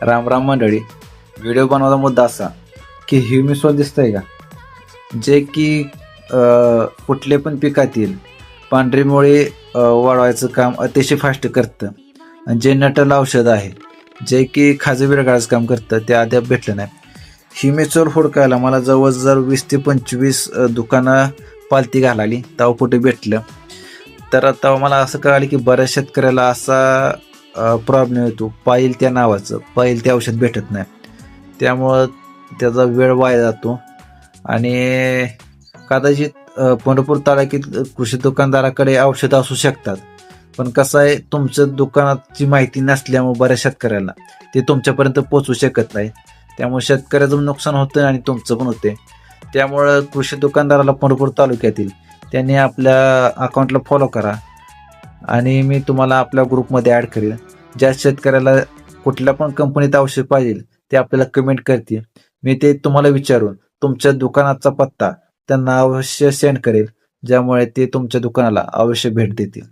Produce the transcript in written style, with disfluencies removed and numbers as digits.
राम राम मंडळी. व्हिडिओ बनवायचा मुद्दा असा की ह्युमिसॉल दिसतंय का, जे की कुठले पण पिकातील पांढरी मुळे वाढवायचं काम अतिशय फास्ट करतं. आणि जे नटल औषध आहे जे की खाजं विरघळायचं काम करतं ते अद्याप भेटलं नाही. ह्युमिसॉल हुडकायला मला जवळजवळ 20 ते 25 दुकानं पालती घालाली तेव्हा कुठे भेटलं. तर तेव्हा मला असं कळालं की बऱ्याच शेतकऱ्याला असा प्रॉब्लेम येतो, पाईल त्या नावाचं पाईल ते औषध भेटत नाही. त्यामुळं त्याचा वेळ वाया जातो आणि कदाचित पंढरपूर तालुक्यात कृषी दुकानदाराकडे औषधं असू शकतात, पण कसं आहे, तुमचं दुकानाची माहिती नसल्यामुळे बऱ्याच शेतकऱ्याला ते तुमच्यापर्यंत पोहोचू शकत नाही. त्यामुळे शेतकऱ्याचं नुकसान होतं आणि तुमचं पण होते. त्यामुळं कृषी दुकानदाराला पंढरपूर तालुक्यातील त्यांनी आपल्या अकाउंटला फॉलो करा आणि मी तुम्हाला आपल्या ग्रुपमध्ये ॲड करेल. ज्या शेतकऱ्याला कुठल्या पण कंपनीत औषध पाहिजे ते आपल्याला कमेंट करतील, मी ते तुम्हाला विचारून तुमच्या दुकानाचा पत्ता त्यांना अवश्य सेंड करेल, ज्यामुळे ते तुमच्या दुकानाला अवश्य भेट देतील.